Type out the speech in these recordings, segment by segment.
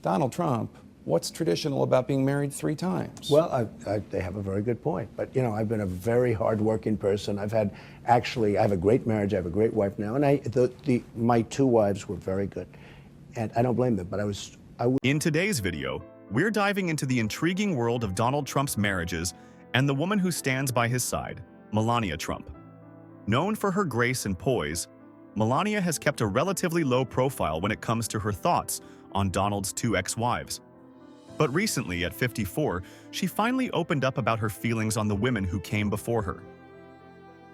Donald Trump, what's traditional about being married 3 times? Well, they have a very good point. But, you know, I've been a very hard-working person. I have a great marriage. I have a great wife now. And my 2 wives were very good. And I don't blame them, but In today's video, we're diving into the intriguing world of Donald Trump's marriages and the woman who stands by his side, Melania Trump. Known for her grace and poise, Melania has kept a relatively low profile when it comes to her thoughts on Donald's 2 ex-wives. But recently, at 54, she finally opened up about her feelings on the women who came before her.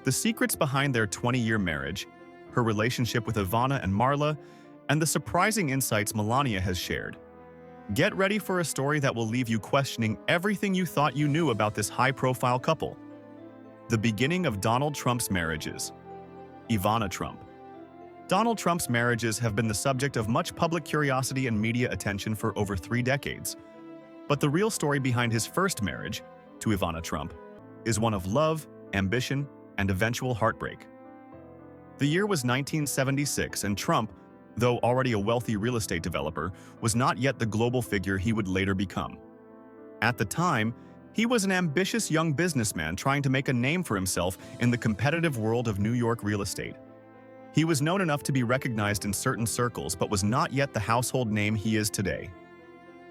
The secrets behind their 20-year marriage, her relationship with Ivana and Marla, and the surprising insights Melania has shared. Get ready for a story that will leave you questioning everything you thought you knew about this high-profile couple. The beginning of Donald Trump's marriages. Ivana Trump. Donald Trump's marriages have been the subject of much public curiosity and media attention for over 3 decades. But the real story behind his first marriage, to Ivana Trump, is one of love, ambition, and eventual heartbreak. The year was 1976, and Trump, though already a wealthy real estate developer, was not yet the global figure he would later become. At the time, he was an ambitious young businessman trying to make a name for himself in the competitive world of New York real estate. He was known enough to be recognized in certain circles, but was not yet the household name he is today.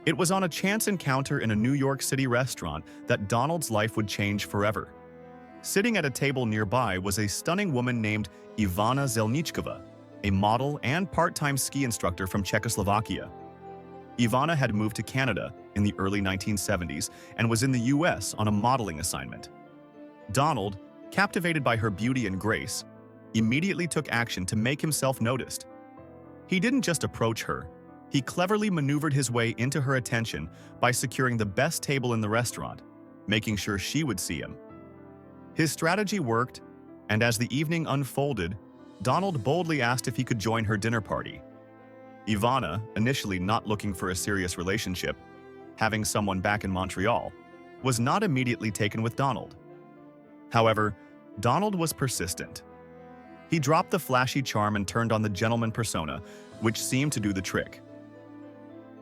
It was on a chance encounter in a New York City restaurant that Donald's life would change forever. Sitting at a table nearby was a stunning woman named Ivana Zelničková, a model and part-time ski instructor from Czechoslovakia. Ivana had moved to Canada in the early 1970s and was in the US on a modeling assignment. Donald, captivated by her beauty and grace, immediately took action to make himself noticed. He didn't just approach her, he cleverly maneuvered his way into her attention by securing the best table in the restaurant, making sure she would see him. His strategy worked, and as the evening unfolded, Donald boldly asked if he could join her dinner party. Ivana, initially not looking for a serious relationship, having someone back in Montreal, was not immediately taken with Donald. However, Donald was persistent. He dropped the flashy charm and turned on the gentleman persona, which seemed to do the trick.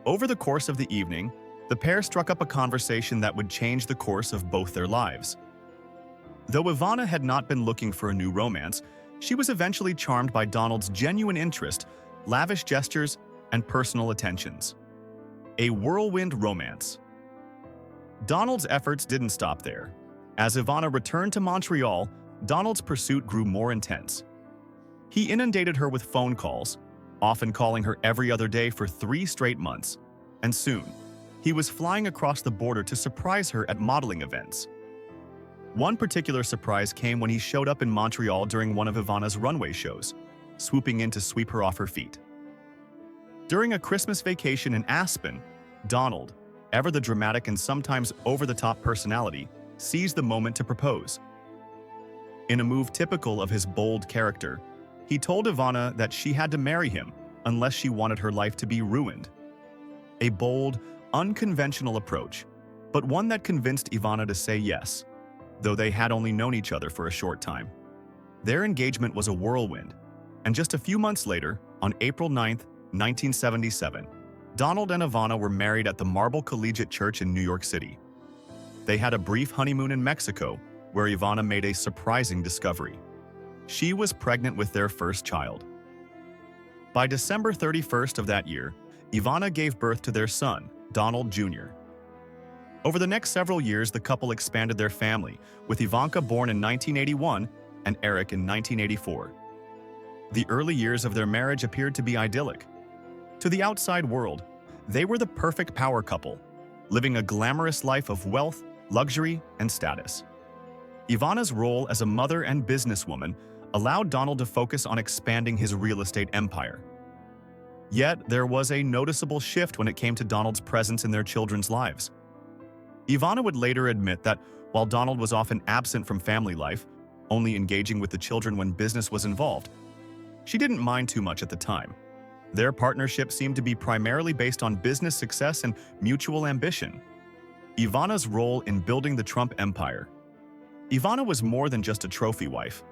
Over the course of the evening, the pair struck up a conversation that would change the course of both their lives. Though Ivana had not been looking for a new romance, she was eventually charmed by Donald's genuine interest, lavish gestures, and personal attentions. A whirlwind romance. Donald's efforts didn't stop there. As Ivana returned to Montreal, Donald's pursuit grew more intense. He inundated her with phone calls, often calling her every other day for 3 straight months, and soon, he was flying across the border to surprise her at modeling events. One particular surprise came when he showed up in Montreal during one of Ivana's runway shows, swooping in to sweep her off her feet. During a Christmas vacation in Aspen, Donald, ever the dramatic and sometimes over-the-top personality, seized the moment to propose. In a move typical of his bold character, he told Ivana that she had to marry him unless she wanted her life to be ruined. A bold, unconventional approach, but one that convinced Ivana to say yes, though they had only known each other for a short time. Their engagement was a whirlwind, and just a few months later, on April 9, 1977, Donald and Ivana were married at the Marble Collegiate Church in New York City. They had a brief honeymoon in Mexico, where Ivana made a surprising discovery. She was pregnant with their first child. By December 31st of that year, Ivana gave birth to their son, Donald Jr. Over the next several years, the couple expanded their family, with Ivanka born in 1981 and Eric in 1984. The early years of their marriage appeared to be idyllic. To the outside world, they were the perfect power couple, living a glamorous life of wealth, luxury, and status. Ivana's role as a mother and businesswoman allowed Donald to focus on expanding his real estate empire. Yet, there was a noticeable shift when it came to Donald's presence in their children's lives. Ivana would later admit that while Donald was often absent from family life, only engaging with the children when business was involved, she didn't mind too much at the time. Their partnership seemed to be primarily based on business success and mutual ambition. Ivana's role in building the Trump empire. Ivana was more than just a trophy wife.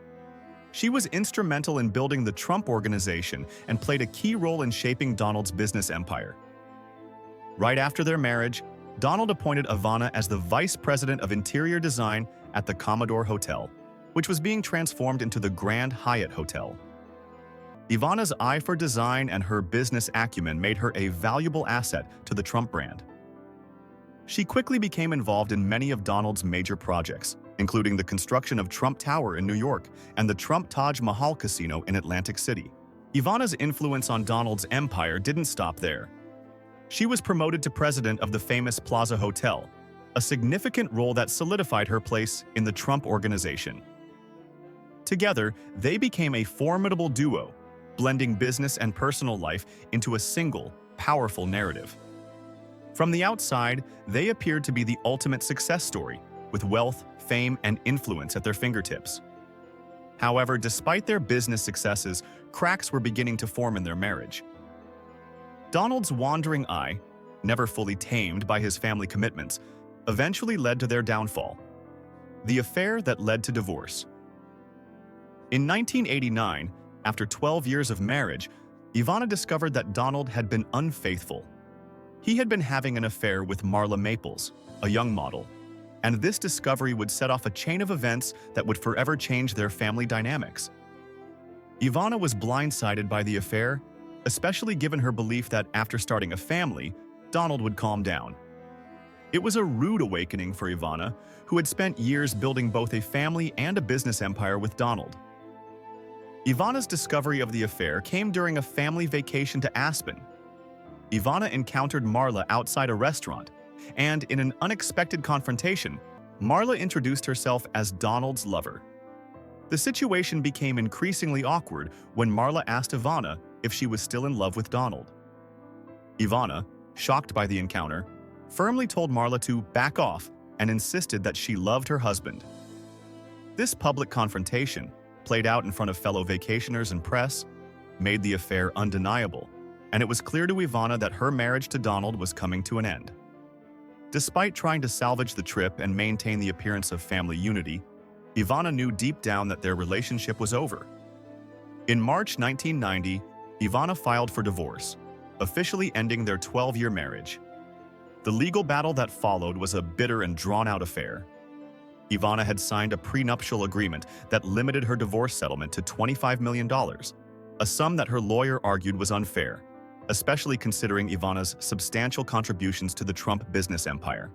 She was instrumental in building the Trump organization and played a key role in shaping Donald's business empire. Right after their marriage, Donald appointed Ivana as the Vice President of Interior Design at the Commodore Hotel, which was being transformed into the Grand Hyatt Hotel. Ivana's eye for design and her business acumen made her a valuable asset to the Trump brand. She quickly became involved in many of Donald's major projects, including the construction of Trump Tower in New York and the Trump Taj Mahal Casino in Atlantic City. Ivana's influence on Donald's empire didn't stop there. She was promoted to president of the famous Plaza Hotel, a significant role that solidified her place in the Trump organization. Together, they became a formidable duo, blending business and personal life into a single, powerful narrative. From the outside, they appeared to be the ultimate success story, with wealth, fame, and influence at their fingertips. However, despite their business successes, cracks were beginning to form in their marriage. Donald's wandering eye, never fully tamed by his family commitments, eventually led to their downfall. The affair that led to divorce. In 1989, after 12 years of marriage, Ivana discovered that Donald had been unfaithful. He had been having an affair with Marla Maples, a young model, and this discovery would set off a chain of events that would forever change their family dynamics. Ivana was blindsided by the affair, especially given her belief that after starting a family, Donald would calm down. It was a rude awakening for Ivana, who had spent years building both a family and a business empire with Donald. Ivana's discovery of the affair came during a family vacation to Aspen. Ivana encountered Marla outside a restaurant, and in an unexpected confrontation, Marla introduced herself as Donald's lover. The situation became increasingly awkward when Marla asked Ivana if she was still in love with Donald. Ivana, shocked by the encounter, firmly told Marla to back off and insisted that she loved her husband. This public confrontation, played out in front of fellow vacationers and press, made the affair undeniable, and it was clear to Ivana that her marriage to Donald was coming to an end. Despite trying to salvage the trip and maintain the appearance of family unity, Ivana knew deep down that their relationship was over. In March 1990, Ivana filed for divorce, officially ending their 12-year marriage. The legal battle that followed was a bitter and drawn-out affair. Ivana had signed a prenuptial agreement that limited her divorce settlement to $25 million, a sum that her lawyer argued was unfair, especially considering Ivana's substantial contributions to the Trump business empire.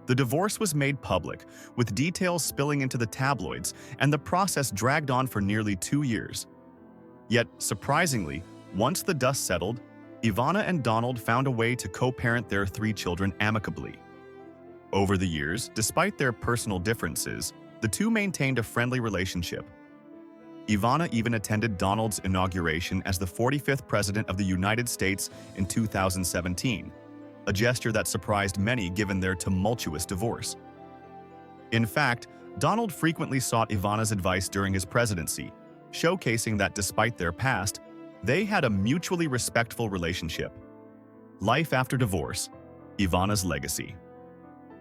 The divorce was made public, with details spilling into the tabloids, and the process dragged on for nearly 2 years. Yet, surprisingly, once the dust settled, Ivana and Donald found a way to co-parent their 3 children amicably. Over the years, despite their personal differences, the two maintained a friendly relationship. Ivana even attended Donald's inauguration as the 45th President of the United States in 2017, a gesture that surprised many given their tumultuous divorce. In fact, Donald frequently sought Ivana's advice during his presidency, showcasing that despite their past, they had a mutually respectful relationship. Life after divorce, Ivana's legacy.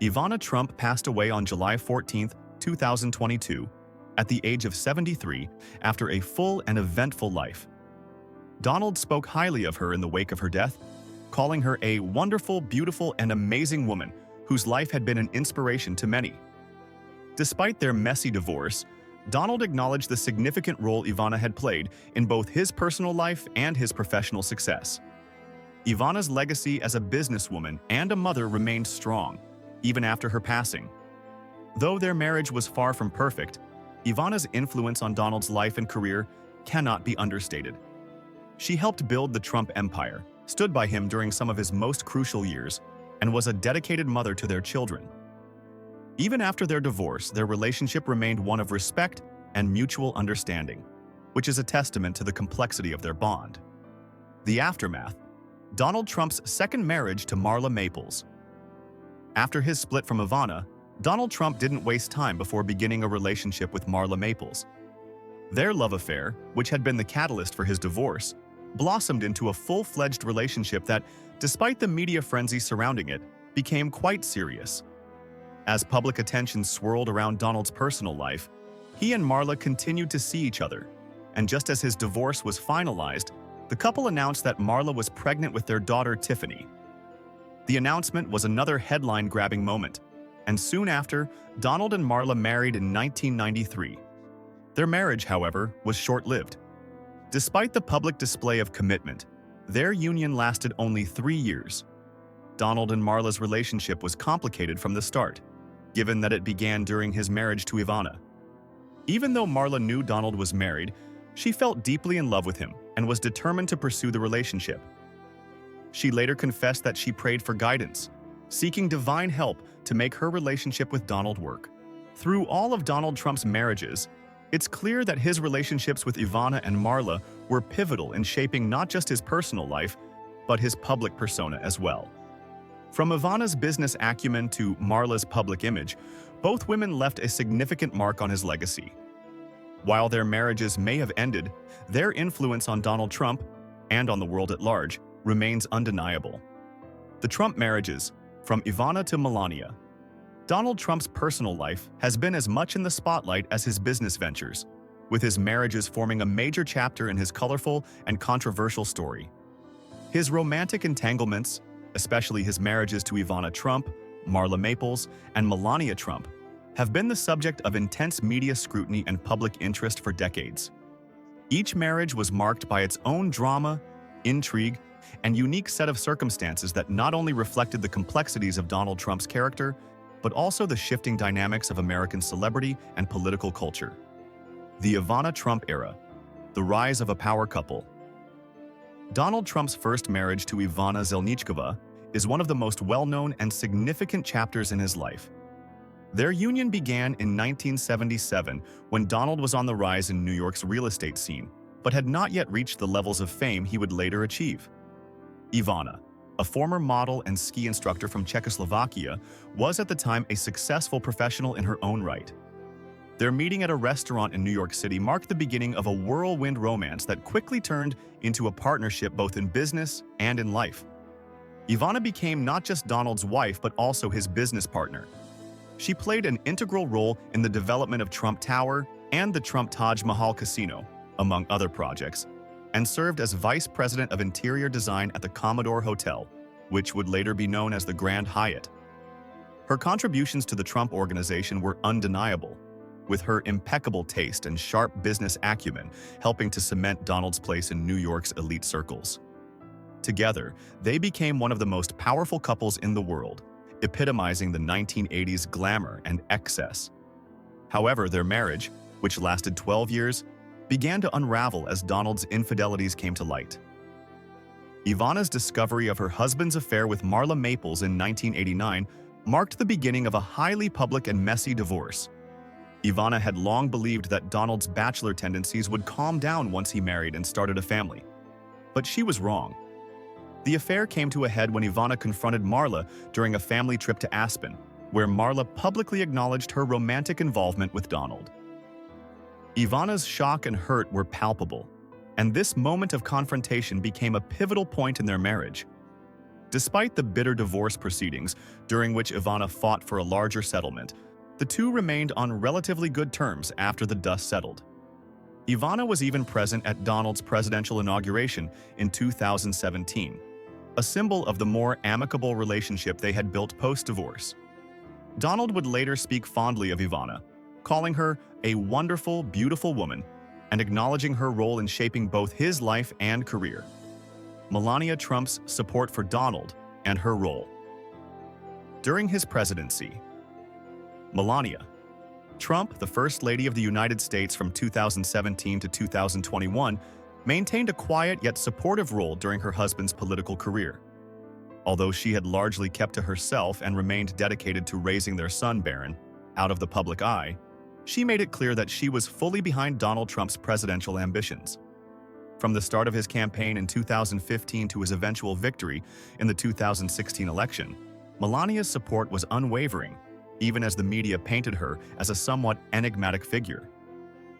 Ivana Trump passed away on July 14, 2022, at the age of 73 after a full and eventful life. Donald spoke highly of her in the wake of her death, calling her a wonderful, beautiful, and amazing woman whose life had been an inspiration to many. Despite their messy divorce, Donald acknowledged the significant role Ivana had played in both his personal life and his professional success. Ivana's legacy as a businesswoman and a mother remained strong, even after her passing. Though their marriage was far from perfect, Ivana's influence on Donald's life and career cannot be understated. She helped build the Trump empire, stood by him during some of his most crucial years, and was a dedicated mother to their children. Even after their divorce, their relationship remained one of respect and mutual understanding, which is a testament to the complexity of their bond. The aftermath: Donald Trump's second marriage to Marla Maples. After his split from Ivana, Donald Trump didn't waste time before beginning a relationship with Marla Maples. Their love affair, which had been the catalyst for his divorce, blossomed into a full-fledged relationship that, despite the media frenzy surrounding it, became quite serious. As public attention swirled around Donald's personal life, he and Marla continued to see each other, and just as his divorce was finalized, the couple announced that Marla was pregnant with their daughter Tiffany. The announcement was another headline-grabbing moment, and soon after, Donald and Marla married in 1993. Their marriage, however, was short-lived. Despite the public display of commitment, their union lasted only 3 years. Donald and Marla's relationship was complicated from the start, given that it began during his marriage to Ivana. Even though Marla knew Donald was married, she felt deeply in love with him and was determined to pursue the relationship. She later confessed that she prayed for guidance, seeking divine help to make her relationship with Donald work. Through all of Donald Trump's marriages, it's clear that his relationships with Ivana and Marla were pivotal in shaping not just his personal life, but his public persona as well. From Ivana's business acumen to Marla's public image, both women left a significant mark on his legacy. While their marriages may have ended, their influence on Donald Trump, and on the world at large, remains undeniable. The Trump marriages, from Ivana to Melania. Donald Trump's personal life has been as much in the spotlight as his business ventures, with his marriages forming a major chapter in his colorful and controversial story. His romantic entanglements, especially his marriages to Ivana Trump, Marla Maples, and Melania Trump, have been the subject of intense media scrutiny and public interest for decades. Each marriage was marked by its own drama, intrigue, and unique set of circumstances that not only reflected the complexities of Donald Trump's character, but also the shifting dynamics of American celebrity and political culture. The Ivana Trump era, the rise of a power couple. Donald Trump's first marriage to Ivana Zelnichkova is one of the most well-known and significant chapters in his life. Their union began in 1977 when Donald was on the rise in New York's real estate scene, but had not yet reached the levels of fame he would later achieve. Ivana, a former model and ski instructor from Czechoslovakia, was at the time a successful professional in her own right. Their meeting at a restaurant in New York City marked the beginning of a whirlwind romance that quickly turned into a partnership both in business and in life. Ivana became not just Donald's wife but also his business partner. She played an integral role in the development of Trump Tower and the Trump Taj Mahal Casino, among other projects, and served as Vice President of Interior Design at the Commodore Hotel, which would later be known as the Grand Hyatt. Her contributions to the Trump Organization were undeniable, with her impeccable taste and sharp business acumen helping to cement Donald's place in New York's elite circles. Together, they became one of the most powerful couples in the world, epitomizing the 1980s glamour and excess. However, their marriage, which lasted 12 years, began to unravel as Donald's infidelities came to light. Ivana's discovery of her husband's affair with Marla Maples in 1989 marked the beginning of a highly public and messy divorce. Ivana had long believed that Donald's bachelor tendencies would calm down once he married and started a family. But she was wrong. The affair came to a head when Ivana confronted Marla during a family trip to Aspen, where Marla publicly acknowledged her romantic involvement with Donald. Ivana's shock and hurt were palpable, and this moment of confrontation became a pivotal point in their marriage. Despite the bitter divorce proceedings, during which Ivana fought for a larger settlement, the two remained on relatively good terms after the dust settled. Ivana was even present at Donald's presidential inauguration in 2017, a symbol of the more amicable relationship they had built post-divorce. Donald would later speak fondly of Ivana, calling her a wonderful, beautiful woman, and acknowledging her role in shaping both his life and career. Melania Trump's support for Donald and her role. During his presidency, Melania Trump, the First Lady of the United States from 2017 to 2021, maintained a quiet yet supportive role during her husband's political career. Although she had largely kept to herself and remained dedicated to raising their son, Barron, out of the public eye, she made it clear that she was fully behind Donald Trump's presidential ambitions. From the start of his campaign in 2015 to his eventual victory in the 2016 election, Melania's support was unwavering, even as the media painted her as a somewhat enigmatic figure.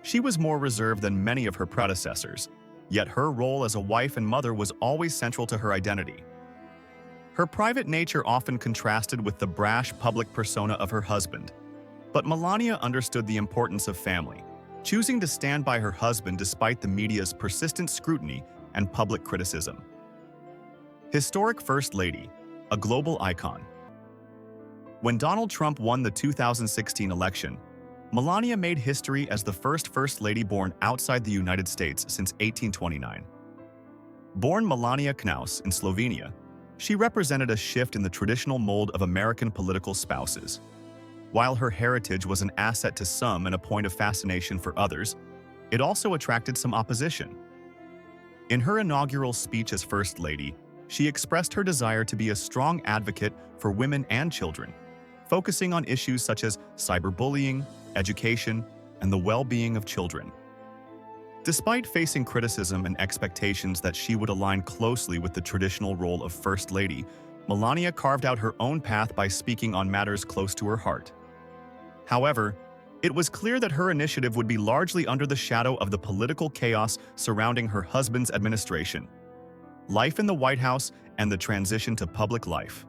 She was more reserved than many of her predecessors, yet her role as a wife and mother was always central to her identity. Her private nature often contrasted with the brash public persona of her husband, but Melania understood the importance of family, choosing to stand by her husband despite the media's persistent scrutiny and public criticism. Historic First Lady, a global icon. When Donald Trump won the 2016 election, Melania made history as the First Lady born outside the United States since 1829. Born Melania Knaus in Slovenia, she represented a shift in the traditional mold of American political spouses. While her heritage was an asset to some and a point of fascination for others, it also attracted some opposition. In her inaugural speech as First Lady, she expressed her desire to be a strong advocate for women and children, focusing on issues such as cyberbullying, education, and the well-being of children. Despite facing criticism and expectations that she would align closely with the traditional role of First Lady, Melania carved out her own path by speaking on matters close to her heart. However, it was clear that her initiative would be largely under the shadow of the political chaos surrounding her husband's administration, life in the White House, and the transition to public life.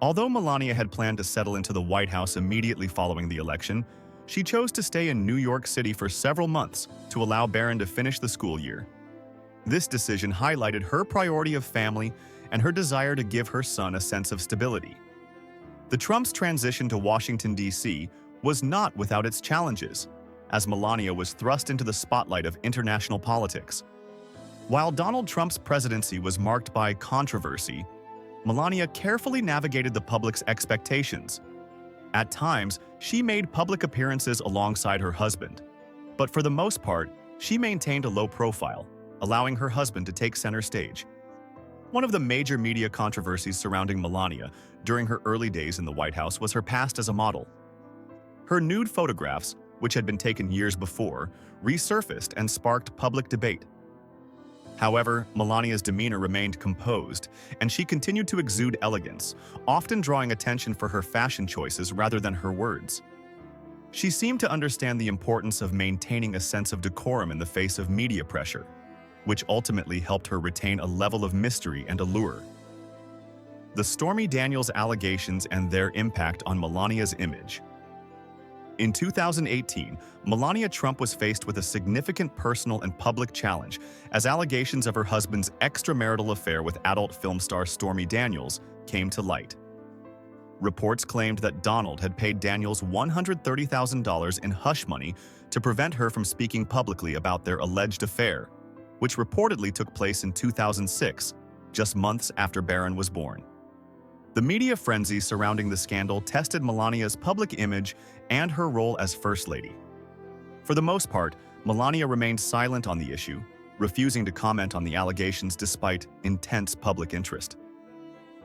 Although Melania had planned to settle into the White House immediately following the election, she chose to stay in New York City for several months to allow Barron to finish the school year. This decision highlighted her priority of family and her desire to give her son a sense of stability. The Trumps' transition to Washington, D.C. was not without its challenges, as Melania was thrust into the spotlight of international politics. While Donald Trump's presidency was marked by controversy, Melania carefully navigated the public's expectations. At times, she made public appearances alongside her husband, but for the most part, she maintained a low profile, allowing her husband to take center stage. One of the major media controversies surrounding Melania during her early days in the White House was her past as a model. Her nude photographs, which had been taken years before, resurfaced and sparked public debate. However, Melania's demeanor remained composed, and she continued to exude elegance, often drawing attention for her fashion choices rather than her words. She seemed to understand the importance of maintaining a sense of decorum in the face of media pressure, which ultimately helped her retain a level of mystery and allure. The Stormy Daniels allegations and their impact on Melania's image. In 2018, Melania Trump was faced with a significant personal and public challenge as allegations of her husband's extramarital affair with adult film star Stormy Daniels came to light. Reports claimed that Donald had paid Daniels $130,000 in hush money to prevent her from speaking publicly about their alleged affair, which reportedly took place in 2006, just months after Barron was born. The media frenzy surrounding the scandal tested Melania's public image and her role as First Lady. For the most part, Melania remained silent on the issue, refusing to comment on the allegations despite intense public interest.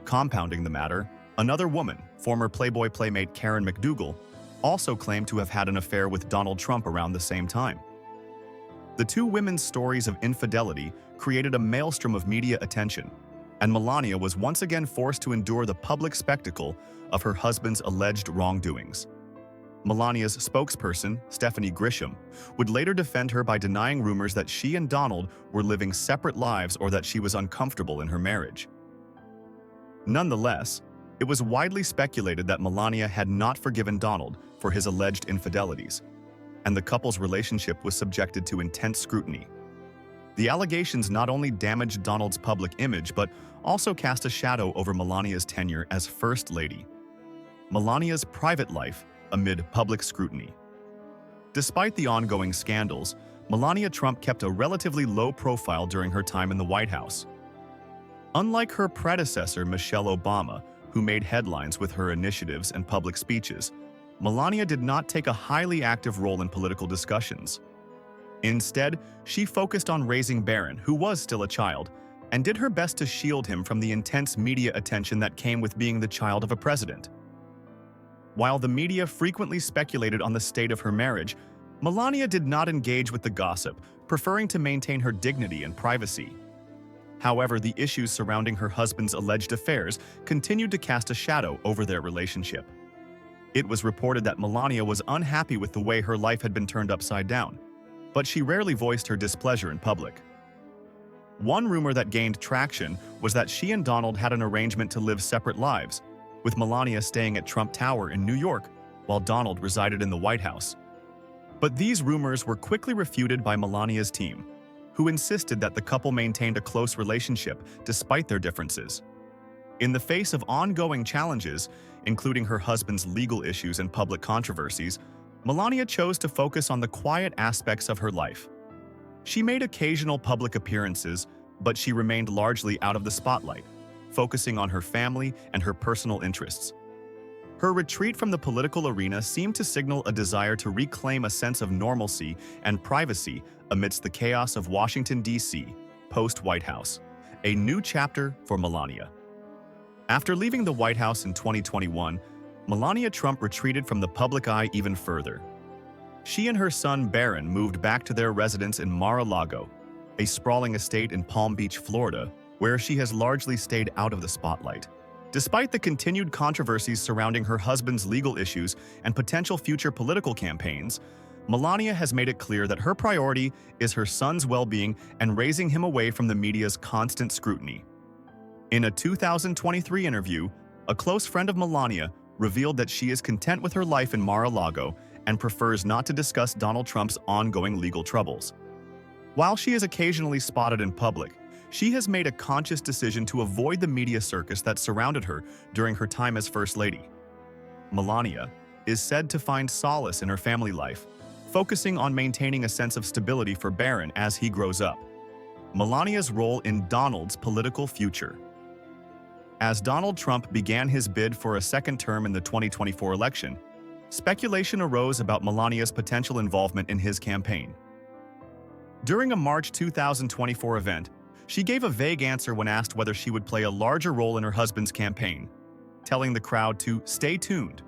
Compounding the matter, another woman, former Playboy playmate Karen McDougal, also claimed to have had an affair with Donald Trump around the same time. The two women's stories of infidelity created a maelstrom of media attention, and Melania was once again forced to endure the public spectacle of her husband's alleged wrongdoings. Melania's spokesperson, Stephanie Grisham, would later defend her by denying rumors that she and Donald were living separate lives or that she was uncomfortable in her marriage. Nonetheless, it was widely speculated that Melania had not forgiven Donald for his alleged infidelities, and the couple's relationship was subjected to intense scrutiny. The allegations not only damaged Donald's public image, but also cast a shadow over Melania's tenure as First Lady. Melania's private life amid public scrutiny. Despite the ongoing scandals, Melania Trump kept a relatively low profile during her time in the White House. Unlike her predecessor, Michelle Obama, who made headlines with her initiatives and public speeches, Melania did not take a highly active role in political discussions. Instead, she focused on raising Barron, who was still a child, and did her best to shield him from the intense media attention that came with being the child of a president. While the media frequently speculated on the state of her marriage, Melania did not engage with the gossip, preferring to maintain her dignity and privacy. However, the issues surrounding her husband's alleged affairs continued to cast a shadow over their relationship. It was reported that Melania was unhappy with the way her life had been turned upside down, but she rarely voiced her displeasure in public. One rumor that gained traction was that she and Donald had an arrangement to live separate lives, with Melania staying at Trump Tower in New York while Donald resided in the White House. But these rumors were quickly refuted by Melania's team, who insisted that the couple maintained a close relationship despite their differences. In the face of ongoing challenges, including her husband's legal issues and public controversies, Melania chose to focus on the quiet aspects of her life. She made occasional public appearances, but she remained largely out of the spotlight, focusing on her family and her personal interests. Her retreat from the political arena seemed to signal a desire to reclaim a sense of normalcy and privacy amidst the chaos of Washington, D.C., post-White House, a new chapter for Melania. After leaving the White House in 2021, Melania Trump retreated from the public eye even further. She and her son Barron moved back to their residence in Mar-a-Lago, a sprawling estate in Palm Beach, Florida, where she has largely stayed out of the spotlight. Despite the continued controversies surrounding her husband's legal issues and potential future political campaigns, Melania has made it clear that her priority is her son's well-being and raising him away from the media's constant scrutiny. In a 2023 interview, a close friend of Melania revealed that she is content with her life in Mar-a-Lago and prefers not to discuss Donald Trump's ongoing legal troubles. While she is occasionally spotted in public, she has made a conscious decision to avoid the media circus that surrounded her during her time as First Lady. Melania is said to find solace in her family life, focusing on maintaining a sense of stability for Barron as he grows up. Melania's role in Donald's political future. As Donald Trump began his bid for a second term in the 2024 election, speculation arose about Melania's potential involvement in his campaign. During a March 2024 event, she gave a vague answer when asked whether she would play a larger role in her husband's campaign, telling the crowd to stay tuned.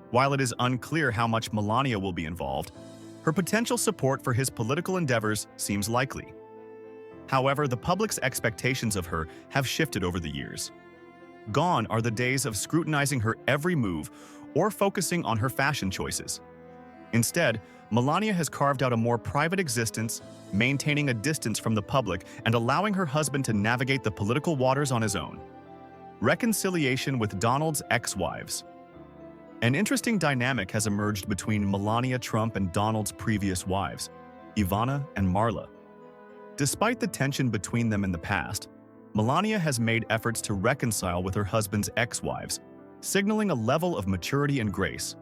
While it is unclear how much Melania will be involved, her potential support for his political endeavors seems likely. However, the public's expectations of her have shifted over the years. Gone are the days of scrutinizing her every move or focusing on her fashion choices. Instead, Melania has carved out a more private existence, maintaining a distance from the public and allowing her husband to navigate the political waters on his own. Reconciliation with Donald's ex-wives. An interesting dynamic has emerged between Melania Trump and Donald's previous wives, Ivana and Marla. Despite the tension between them in the past, Melania has made efforts to reconcile with her husband's ex-wives, signaling a level of maturity and grace.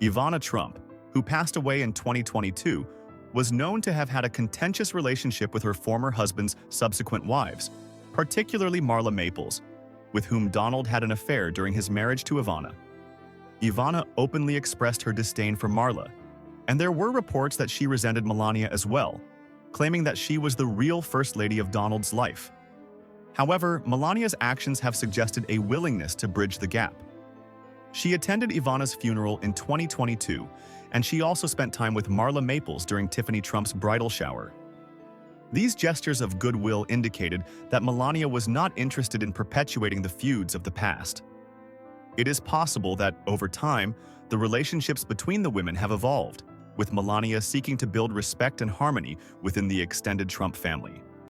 Ivana Trump, who passed away in 2022, was known to have had a contentious relationship with her former husband's subsequent wives, particularly Marla Maples, with whom Donald had an affair during his marriage to Ivana. Ivana openly expressed her disdain for Marla, and there were reports that she resented Melania as well, claiming that she was the real First Lady of Donald's life. However, Melania's actions have suggested a willingness to bridge the gap. She attended Ivana's funeral in 2022, and she also spent time with Marla Maples during Tiffany Trump's bridal shower. These gestures of goodwill indicated that Melania was not interested in perpetuating the feuds of the past. It is possible that, over time, the relationships between the women have evolved, with Melania seeking to build respect and harmony within the extended Trump family.